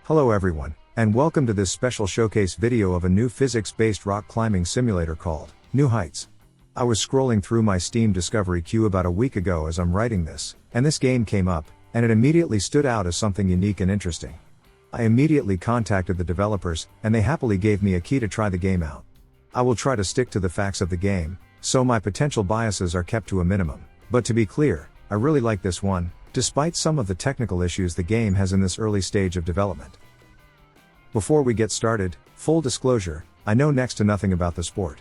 Hello everyone, and welcome to this special showcase video of a new physics-based rock climbing simulator called New Heights. I was scrolling through my Steam discovery queue about a week ago as I'm writing this, and this game came up, and it immediately stood out as something unique and interesting. I immediately contacted the developers, and they happily gave me a key to try the game out. I will try to stick to the facts of the game, so my potential biases are kept to a minimum. But to be clear, I really like this one, despite some of the technical issues the game has in this early stage of development. Before we get started, full disclosure, I know next to nothing about the sport.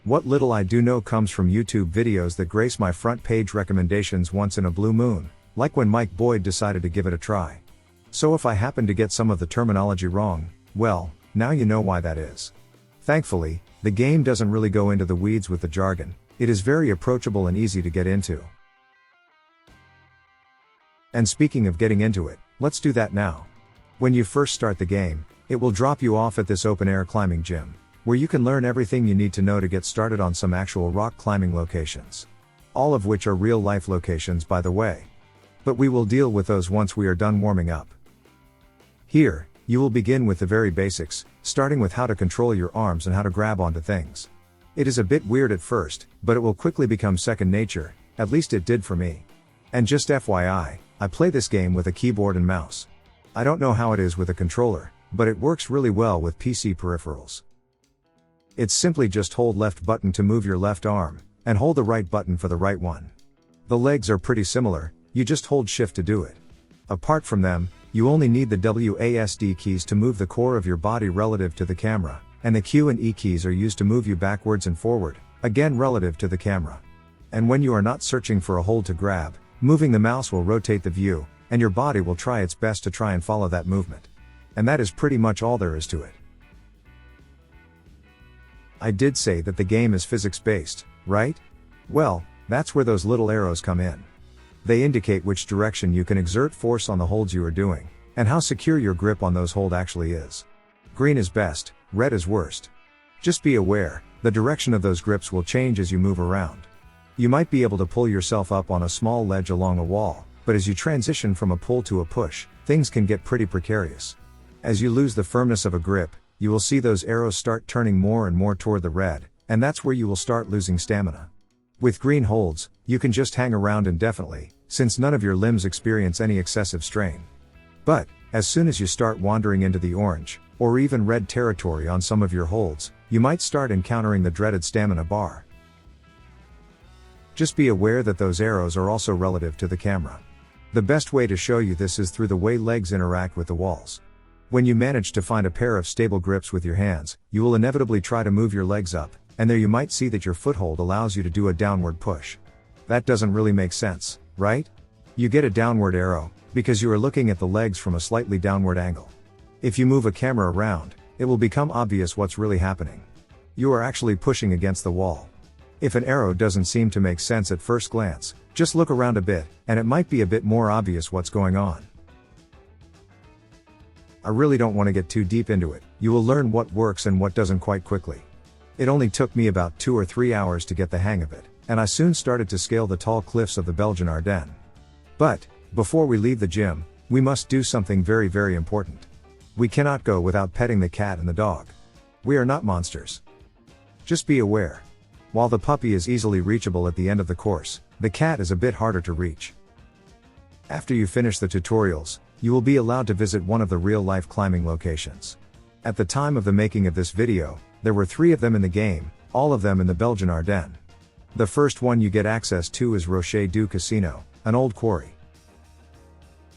What little I do know comes from YouTube videos that grace my front page recommendations once in a blue moon, like when Mike Boyd decided to give it a try. So if I happen to get some of the terminology wrong, well, now you know why that is. Thankfully, the game doesn't really go into the weeds with the jargon. It is very approachable and easy to get into. And speaking of getting into it, let's do that now. When you first start the game, it will drop you off at this open-air climbing gym, where you can learn everything you need to know to get started on some actual rock climbing locations. All of which are real-life locations, by the way. But we will deal with those once we are done warming up. Here, you will begin with the very basics, starting with how to control your arms and how to grab onto things. It is a bit weird at first, but it will quickly become second nature, at least it did for me. And just FYI, I play this game with a keyboard and mouse. I don't know how it is with a controller, but it works really well with PC peripherals. It's simply just hold left button to move your left arm, and hold the right button for the right one. The legs are pretty similar, you just hold shift to do it. Apart from them, you only need the WASD keys to move the core of your body relative to the camera, and the Q and E keys are used to move you backwards and forward, again relative to the camera. And when you are not searching for a hold to grab, moving the mouse will rotate the view, and your body will try its best to try and follow that movement. And that is pretty much all there is to it. I did say that the game is physics-based, right? Well, that's where those little arrows come in. They indicate which direction you can exert force on the holds you are doing, and how secure your grip on those hold actually is. Green is best, red is worst. Just be aware, the direction of those grips will change as you move around. You might be able to pull yourself up on a small ledge along a wall, but as you transition from a pull to a push, things can get pretty precarious. As you lose the firmness of a grip, you will see those arrows start turning more and more toward the red, and that's where you will start losing stamina. With green holds, you can just hang around indefinitely, since none of your limbs experience any excessive strain. But, as soon as you start wandering into the orange, or even red territory on some of your holds, you might start encountering the dreaded stamina bar. Just be aware that those arrows are also relative to the camera. The best way to show you this is through the way legs interact with the walls. When you manage to find a pair of stable grips with your hands, you will inevitably try to move your legs up, and there you might see that your foothold allows you to do a downward push. That doesn't really make sense, right? You get a downward arrow, because you are looking at the legs from a slightly downward angle. If you move a camera around, it will become obvious what's really happening. You are actually pushing against the wall. If an arrow doesn't seem to make sense at first glance, just look around a bit, and it might be a bit more obvious what's going on. I really don't want to get too deep into it, you will learn what works and what doesn't quite quickly. It only took me about 2 or 3 hours to get the hang of it, and I soon started to scale the tall cliffs of the Belgian Ardennes. But, before we leave the gym, we must do something very, very important. We cannot go without petting the cat and the dog. We are not monsters. Just be aware. While the puppy is easily reachable at the end of the course, the cat is a bit harder to reach. After you finish the tutorials, you will be allowed to visit one of the real-life climbing locations. At the time of the making of this video, there were 3 of them in the game, all of them in the Belgian Ardennes. The first one you get access to is Rocher du Casino, an old quarry.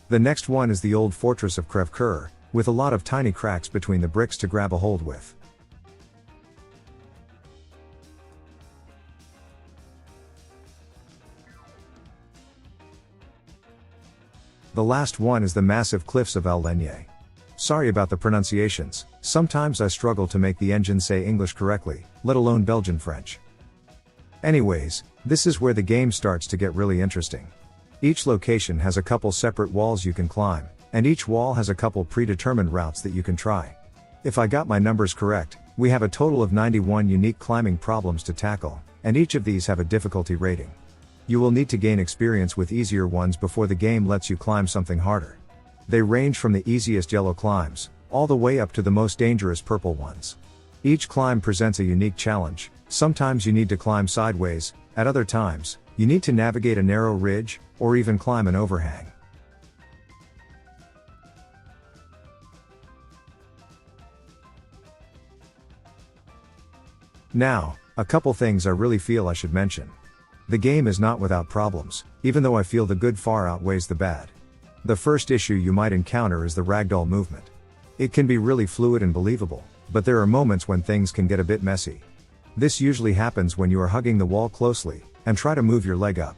The next one is the old fortress of Crèvecoeur, with a lot of tiny cracks between the bricks to grab a hold with. The last one is the massive cliffs of El Leñé. Sorry about the pronunciations, sometimes I struggle to make the engine say English correctly, let alone Belgian French. Anyways, this is where the game starts to get really interesting. Each location has a couple separate walls you can climb, and each wall has a couple predetermined routes that you can try. If I got my numbers correct, we have a total of 91 unique climbing problems to tackle, and each of these have a difficulty rating. You will need to gain experience with easier ones before the game lets you climb something harder. They range from the easiest yellow climbs, all the way up to the most dangerous purple ones. Each climb presents a unique challenge. Sometimes you need to climb sideways, at other times, you need to navigate a narrow ridge, or even climb an overhang. Now, a couple things I really feel I should mention. The game is not without problems, even though I feel the good far outweighs the bad. The first issue you might encounter is the Ragdoll movement. It can be really fluid and believable, but there are moments when things can get a bit messy. This usually happens when you are hugging the wall closely, and try to move your leg up.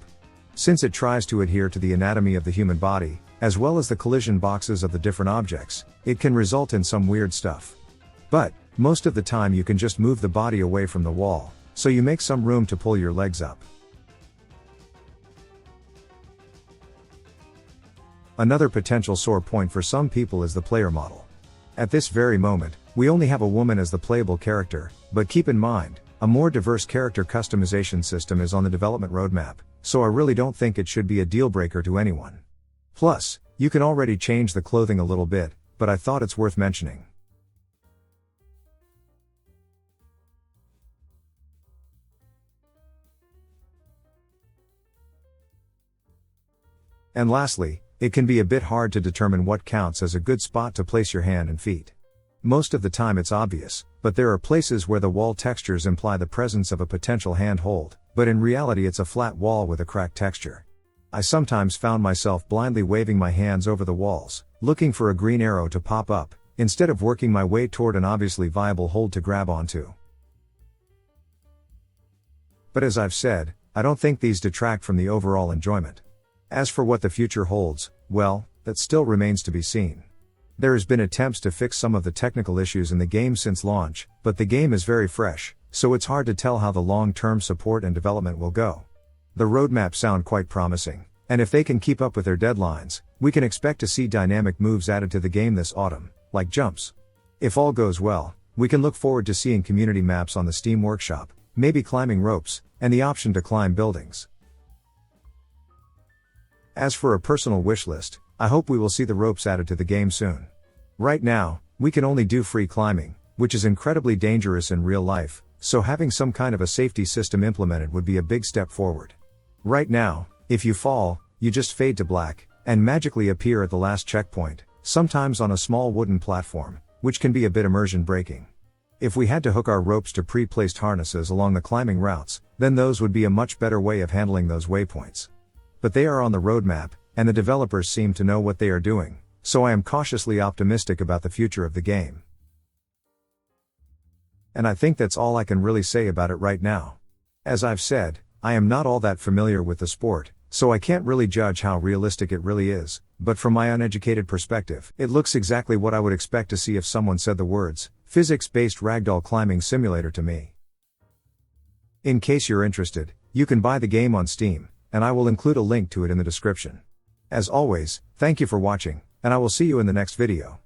Since it tries to adhere to the anatomy of the human body, as well as the collision boxes of the different objects, it can result in some weird stuff. But, most of the time you can just move the body away from the wall, so you make some room to pull your legs up. Another potential sore point for some people is the player model. At this very moment, we only have a woman as the playable character, but keep in mind, a more diverse character customization system is on the development roadmap, so I really don't think it should be a deal breaker to anyone. Plus, you can already change the clothing a little bit, but I thought it's worth mentioning. And lastly, it can be a bit hard to determine what counts as a good spot to place your hand and feet. Most of the time it's obvious, but there are places where the wall textures imply the presence of a potential handhold, but in reality it's a flat wall with a cracked texture. I sometimes found myself blindly waving my hands over the walls, looking for a green arrow to pop up, instead of working my way toward an obviously viable hold to grab onto. But as I've said, I don't think these detract from the overall enjoyment. As for what the future holds, well, that still remains to be seen. There has been attempts to fix some of the technical issues in the game since launch, but the game is very fresh, so it's hard to tell how the long-term support and development will go. The roadmaps sound quite promising, and if they can keep up with their deadlines, we can expect to see dynamic moves added to the game this autumn, like jumps. If all goes well, we can look forward to seeing community maps on the Steam Workshop, maybe climbing ropes, and the option to climb buildings. As for a personal wish list, I hope we will see the ropes added to the game soon. Right now, we can only do free climbing, which is incredibly dangerous in real life, so having some kind of a safety system implemented would be a big step forward. Right now, if you fall, you just fade to black, and magically appear at the last checkpoint, sometimes on a small wooden platform, which can be a bit immersion breaking. If we had to hook our ropes to pre-placed harnesses along the climbing routes, then those would be a much better way of handling those waypoints. But they are on the roadmap, and the developers seem to know what they are doing, so I am cautiously optimistic about the future of the game. And I think that's all I can really say about it right now. As I've said, I am not all that familiar with the sport, so I can't really judge how realistic it really is, but from my uneducated perspective, it looks exactly what I would expect to see if someone said the words, "physics-based ragdoll climbing simulator" to me. In case you're interested, you can buy the game on Steam, and I will include a link to it in the description. As always, thank you for watching, and I will see you in the next video.